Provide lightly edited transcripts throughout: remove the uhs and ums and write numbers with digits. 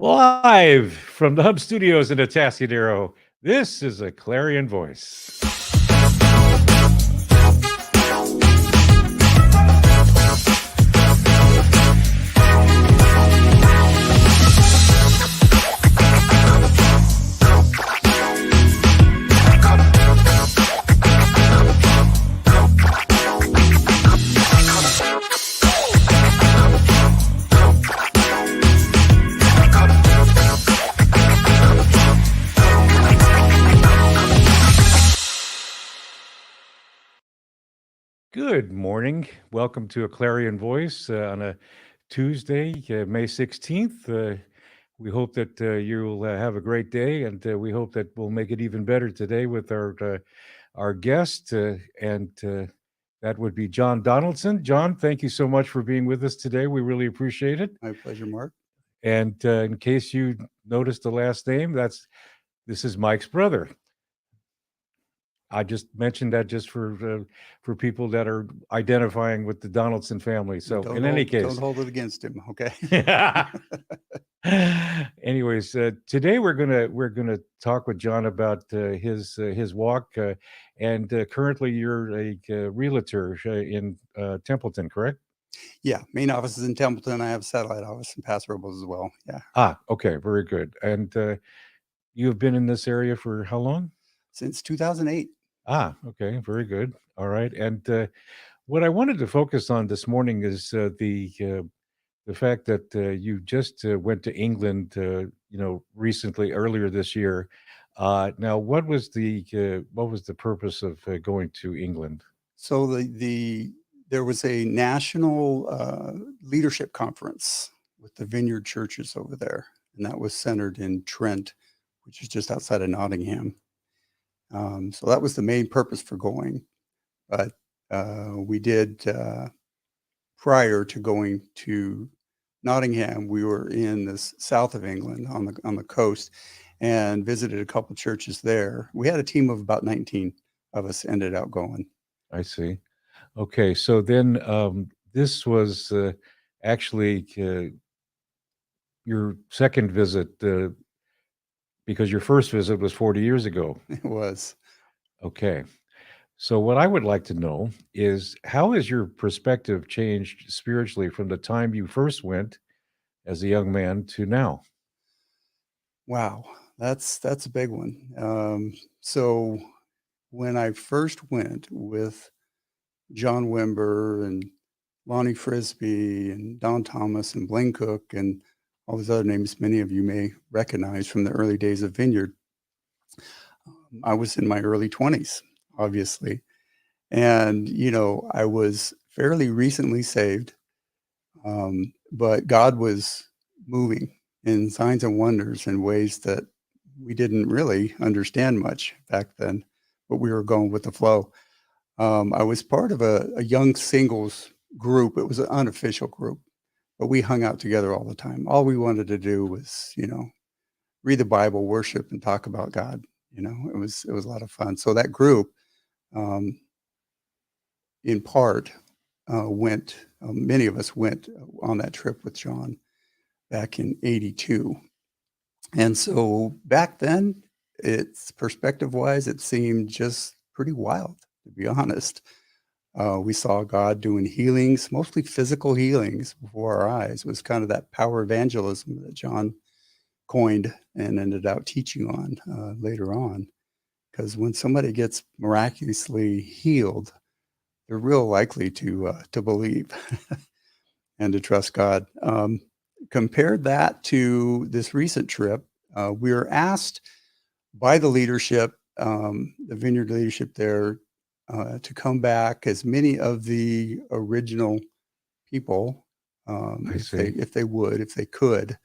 Live from the Hub Studios in Atascadero, this is a Clarion Voice. Good morning. Welcome to a Clarion Voice on a Tuesday, May 16th. We hope that you'll have a great day, and we hope that we'll make it even better today with our guest, and that would be John Donaldson. John, thank you so much for being with us today. We really appreciate it. My pleasure, Mark. And in case you noticed the last name, this is Mike's brother. I just mentioned that just for people that are identifying with the Donaldson family. So in any case, don't hold it against him, okay? Anyways, today we're gonna talk with John about his walk, and currently you're a realtor in Templeton, correct? Yeah, main office is in Templeton. I have a satellite office in Paso Robles as well. Yeah. Okay, very good. And you have been in this area for how long? Since 2008. Okay, very good. All right. And what I wanted to focus on this morning is the fact that you just went to England, recently, earlier this year. Now, what was the purpose of going to England? So there was a national leadership conference with the Vineyard churches over there, and that was centered in Trent, which is just outside of Nottingham. So that was the main purpose for going. But we did, prior to going to Nottingham, we were in the south of England on the coast and visited a couple churches there. We had a team of about 19 of us ended up going. I see. Okay, so then this was actually your second visit, because your first visit was 40 years ago. It was. Okay. So what I would like to know is, how has your perspective changed spiritually from the time you first went as a young man to now? Wow, that's a big one. So when I first went with John Wimber and Lonnie Frisbee and Don Thomas and Blaine Cook and all those other names many of you may recognize from the early days of Vineyard, I was in my early 20s, obviously. And, I was fairly recently saved, but God was moving in signs and wonders in ways that we didn't really understand much back then, but we were going with the flow. I was part of a young singles group. It was an unofficial group, but we hung out together all the time. All we wanted to do was, read the Bible, worship, and talk about God. It was a lot of fun. So that group, in part, many of us went on that trip with John back in 82. And so back then, it's perspective-wise, it seemed just pretty wild, to be honest. We saw God doing healings, mostly physical healings before our eyes. It was kind of that power evangelism that John coined and ended up teaching on later on. Because when somebody gets miraculously healed, they're real likely to believe and to trust God. Compare that to this recent trip. We were asked by the leadership, the Vineyard leadership there, to come back, as many of the original people, if they could.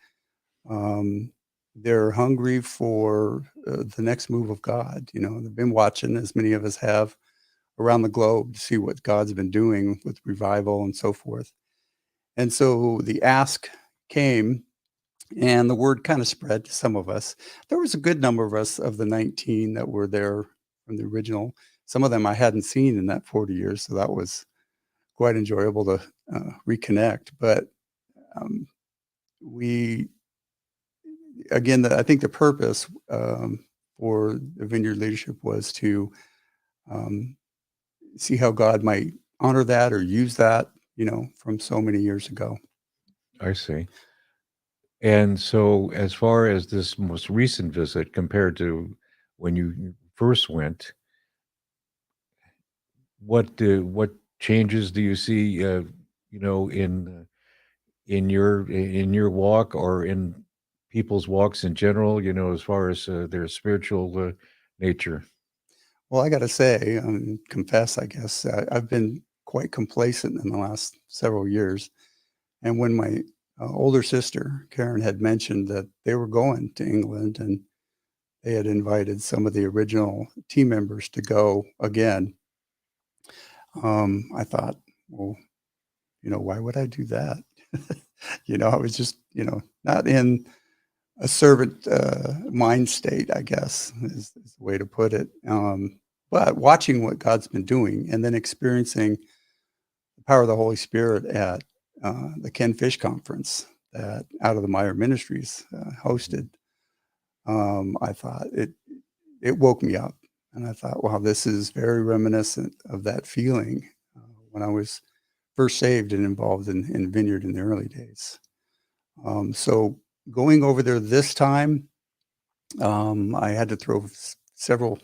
They're hungry for the next move of God. They've been watching, as many of us have, around the globe to see what God's been doing with revival and so forth. And so the ask came, and the word kind of spread to some of us. There was a good number of us, of the 19 that were there from the original. Some of them I hadn't seen in that 40 years, so that was quite enjoyable to reconnect. But we again, I think the purpose for the vineyard leadership was to um, see how God might honor that or use that, from so many years ago. I see. And so, as far as this most recent visit compared to when you first went, what changes do you see? In your walk or in people's walks in general. As far as their spiritual nature. Well, I got to say, confess, I guess, I've been quite complacent in the last several years. And when my older sister, Karen, had mentioned that they were going to England and they had invited some of the original team members to go again, I thought, well, why would I do that? I was just, not in a servant mind state, I guess, is the way to put it. But watching what God's been doing and then experiencing the power of the Holy Spirit at the Ken Fish conference that Out of the Mire Ministries hosted, I thought it woke me up. And I thought, wow, this is very reminiscent of that feeling when I was first saved and involved in Vineyard in the early days. So going over there this time, I had to throw several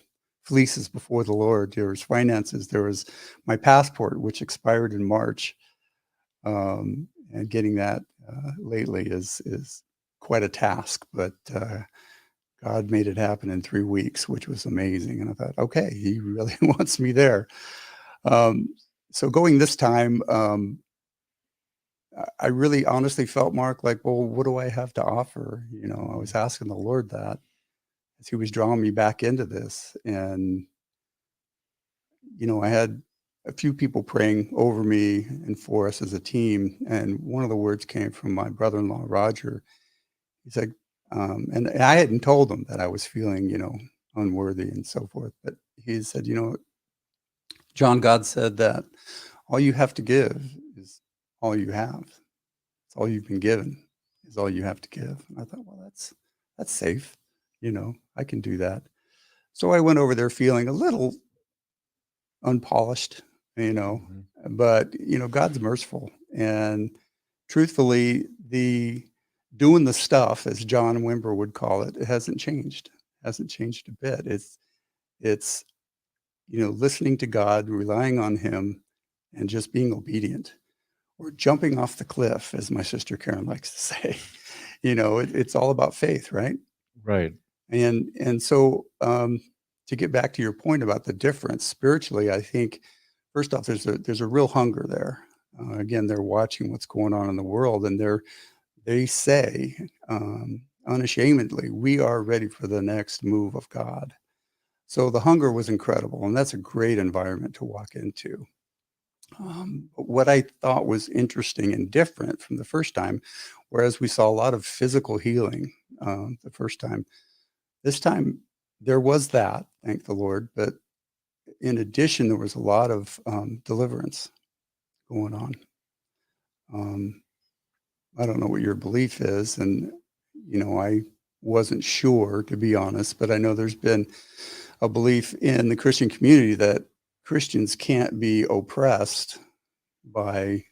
fleeces before the Lord. There was finances. There was my passport, which expired in March, and getting that lately is quite a task. But God made it happen in 3 weeks, which was amazing. And I thought, okay, He really wants me there. So going this time, I really honestly felt, Mark, like, well, what do I have to offer? I was asking the Lord that as He was drawing me back into this. And, I had a few people praying over me and for us as a team. And one of the words came from my brother-in-law, Roger. He said, and I hadn't told him that I was feeling, unworthy and so forth. But he said, John, God said that all you have to give is all you have. It's all you've been given is all you have to give. And I thought, well, that's safe. I can do that. So I went over there feeling a little unpolished, but God's merciful. And truthfully, the doing the stuff, as John Wimber would call it, it hasn't changed. Hasn't changed a bit. It's listening to God, relying on Him, and just being obedient. Or jumping off the cliff, as my sister Karen likes to say. It's all about faith, right? Right. And so to get back to your point about the difference spiritually, I think first off, there's a real hunger there. Again, they're watching what's going on in the world, and they say unashamedly, we are ready for the next move of God. So the hunger was incredible, and that's a great environment to walk into. But what I thought was interesting and different from the first time, whereas we saw a lot of physical healing the first time, this time there was that, thank the Lord. But in addition, there was a lot of deliverance going on. I don't know what your belief is, and I wasn't sure, to be honest, but I know there's been a belief in the Christian community that Christians can't be oppressed by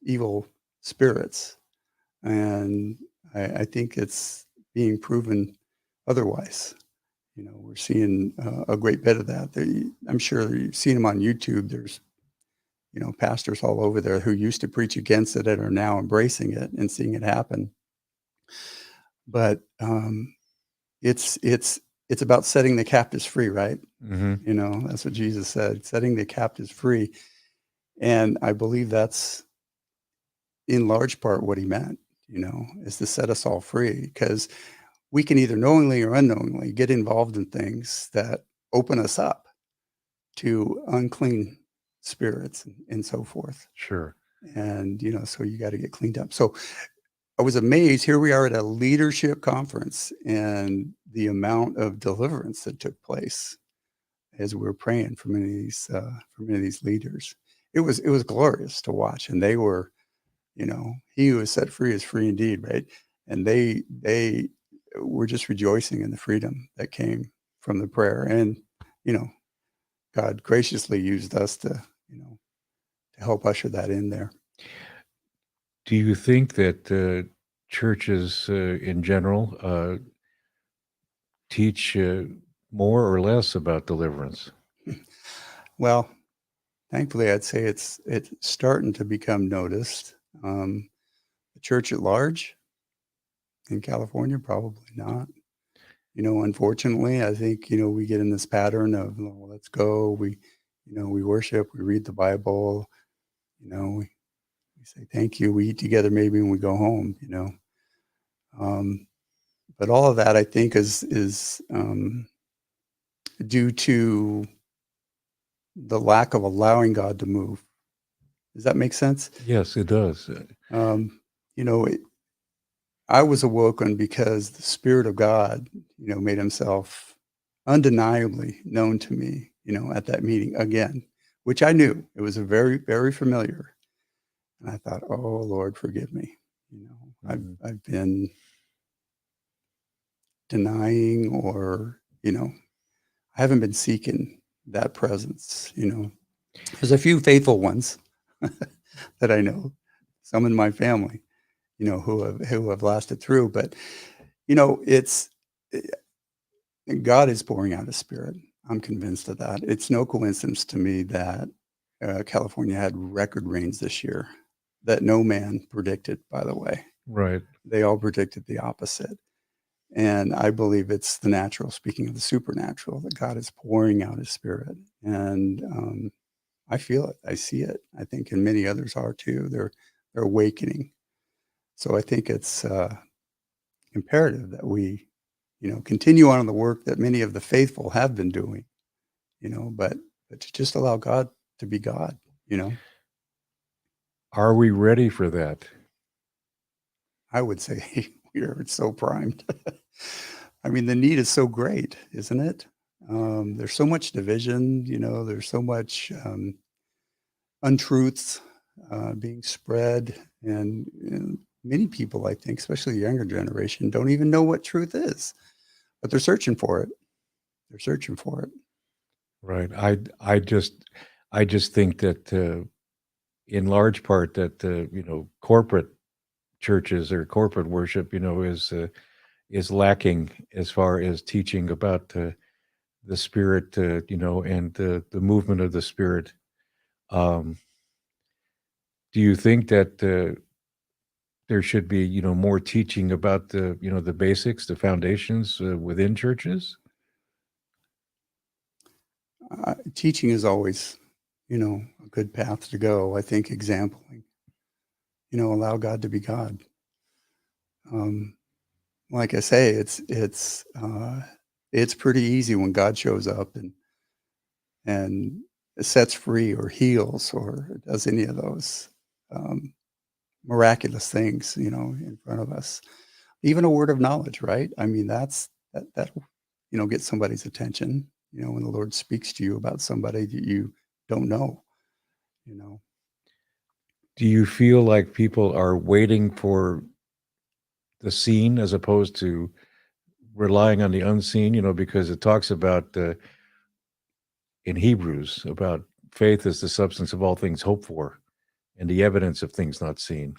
evil spirits. And I think it's being proven otherwise. We're seeing a great bit of that. I'm sure you've seen them on YouTube. There's, pastors all over there who used to preach against it and are now embracing it and seeing it happen. But it's about setting the captives free, right? Mm-hmm. That's what Jesus said, setting the captives free. And I believe that's in large part what He meant, is to set us all free, because we can either knowingly or unknowingly get involved in things that open us up to unclean spirits and so forth. Sure. And, so you got to get cleaned up. So I was amazed. Here we are at a leadership conference, and the amount of deliverance that took place as we were praying for many of these leaders. It was glorious to watch. And they were, he who is set free is free indeed, right? And they we're just rejoicing in the freedom that came from the prayer. And, you know, God graciously used us to, to help usher that in there. Do you think that churches in general teach more or less about deliverance? Well, thankfully, I'd say it's starting to become noticed. The church at large in California, probably not. Unfortunately, I think, we get in this pattern of, well, let's go. We worship, we read the Bible, we say thank you, we eat together maybe when we go home. But all of that, I think, is due to the lack of allowing God to move. Does that make sense? Yes, it does. You know, I was awoken because the Spirit of God, made himself undeniably known to me, at that meeting again, which I knew. It was a very, very familiar. And I thought, oh, Lord, forgive me. I've been denying, or, I haven't been seeking that presence. There's a few faithful ones that I know, some in my family, who have lasted through. But it's God is pouring out His Spirit. I'm convinced of that. It's no coincidence to me that California had record rains this year that no man predicted. By the way, Right. They all predicted the opposite. And I believe it's the natural, speaking of the supernatural, that God is pouring out His Spirit. And I feel it. I see it. I think, and many others are too. They're awakening. So I think it's imperative that we, continue on the work that many of the faithful have been doing, but to just allow God to be God, Are we ready for that? I would say we are so primed. I mean, the need is so great, isn't it? There's so much division, there's so much untruths being spread. And many people, I think, especially the younger generation, don't even know what truth is, but they're searching for it. They're searching for it. Right. I just think that in large part that corporate churches or corporate worship, is lacking as far as teaching about the Spirit, and the movement of the Spirit. Um, do you think that there should be, more teaching about the basics, the foundations within churches? Teaching is always, a good path to go. I think exampling, allow God to be God. Like I say, it's pretty easy when God shows up and sets free or heals or does any of those um, miraculous things, in front of us. Even a word of knowledge, right? I mean, that get somebody's attention. When the Lord speaks to you about somebody that you don't know. You know, Do you feel like people are waiting for the seen as opposed to relying on the unseen? Because it talks about in Hebrews about faith is the substance of all things hoped for and the evidence of things not seen.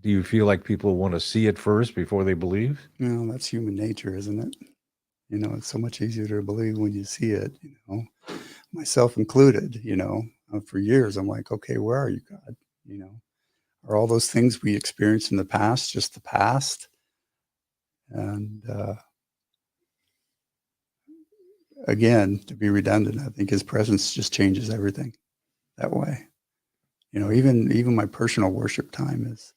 Do you feel like people want to see it first before they believe? that's human nature, isn't it? It's so much easier to believe when you see it. Myself included. For years, I'm like, okay, where are you, God? Are all those things we experienced in the past just the past? And again, to be redundant, I think His presence just changes everything that way. Even my personal worship time is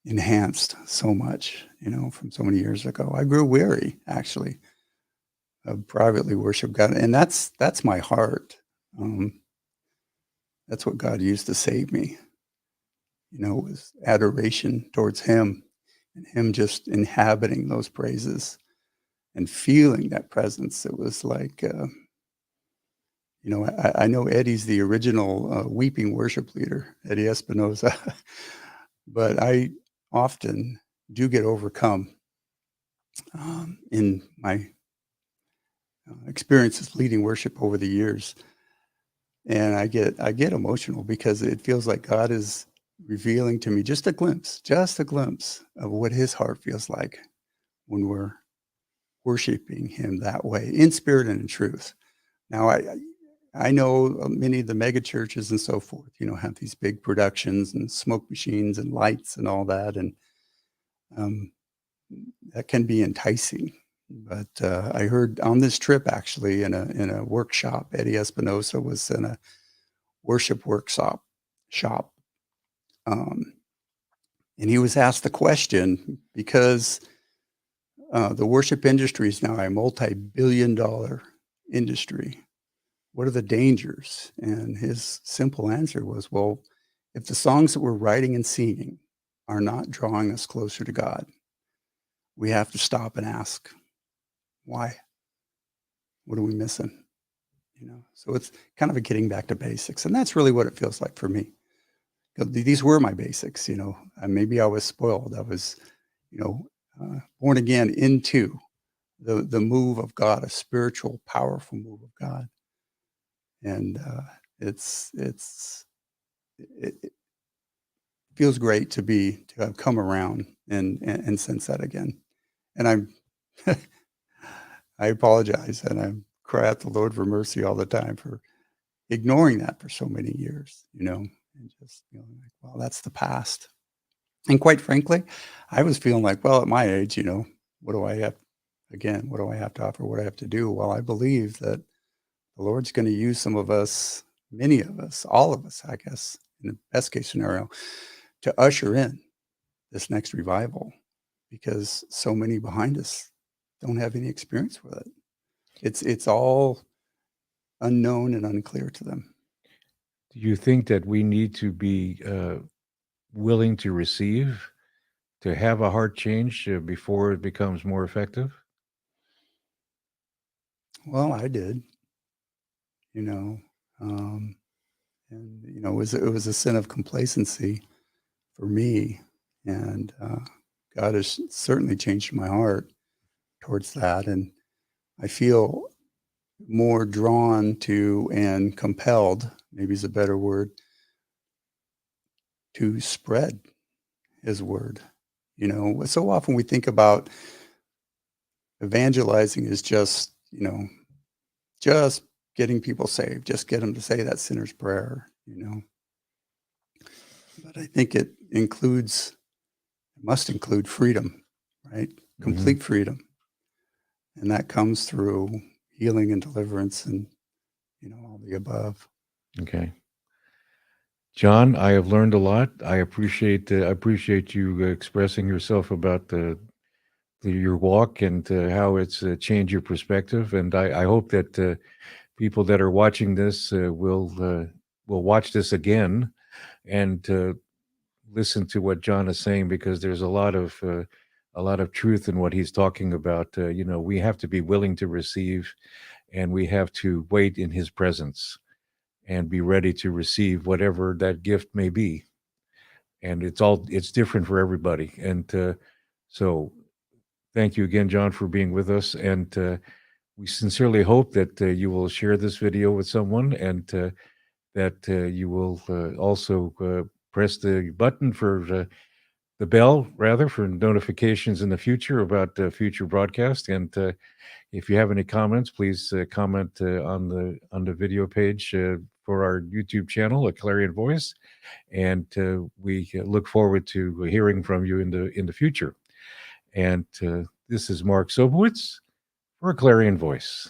enhanced so much, from so many years ago. I grew weary, actually, of privately worship God, and that's my heart. That's what God used to save me. Was adoration towards Him, and Him just inhabiting those praises and feeling that presence. It was like, I know Eddie's the original weeping worship leader, Eddie Espinosa, but I often do get overcome in my experiences leading worship over the years. And I get emotional because it feels like God is revealing to me just a glimpse of what his heart feels like when we're worshiping him that way, in spirit and in truth. Now, I know many of the mega churches and so forth, have these big productions and smoke machines and lights and all that, and um, that can be enticing. But I heard on this trip, actually, in a workshop, Eddie Espinosa was in a worship shop, um, and he was asked the question because the worship industry is now a multi-billion-dollar industry. What are the dangers? And his simple answer was, well, if the songs that we're writing and singing are not drawing us closer to God, we have to stop and ask, why? What are we missing? So it's kind of a getting back to basics. And that's really what it feels like for me. These were my basics, and maybe I was spoiled. I was, born again into the move of God, a spiritual, powerful move of God. And it feels great to have come around and sense that again. And I apologize, and I cry out to the Lord for mercy all the time for ignoring that for so many years, and just feeling like, well, that's the past. And quite frankly, I was feeling like, well, at my age, what do I have? Again, what do I have to offer? What do I have to do? Well, I believe that the Lord's going to use some of us, many of us, all of us, I guess, in the best case scenario, to usher in this next revival, because so many behind us don't have any experience with it. It's all unknown and unclear to them. Do you think that we need to be willing to receive, to have a heart change before it becomes more effective? Well, I did, and it was a sin of complacency for me, and God has certainly changed my heart towards that, and I feel more drawn to and compelled, maybe is a better word, to spread his word. So often we think about evangelizing as just getting people saved, just get them to say that sinner's prayer, But I think it must include freedom, right? Complete freedom. And that comes through healing and deliverance and, all the above. Okay. John, I have learned a lot. I appreciate you expressing yourself about your walk and how it's changed your perspective. And I hope that people that are watching this will watch this again and listen to what John is saying, because there's a lot of truth in what he's talking about. We have to be willing to receive, and we have to wait in his presence and be ready to receive whatever that gift may be. And it's different for everybody. And so thank you again, John, for being with us. And we sincerely hope that you will share this video with someone, and that you will also press the button for the bell, rather, for notifications in the future about future broadcast. And if you have any comments, please comment on the video page for our YouTube channel, A Clarion Voice. And we look forward to hearing from you in the future. And this is Mark Sobowitz for A Clarion Voice.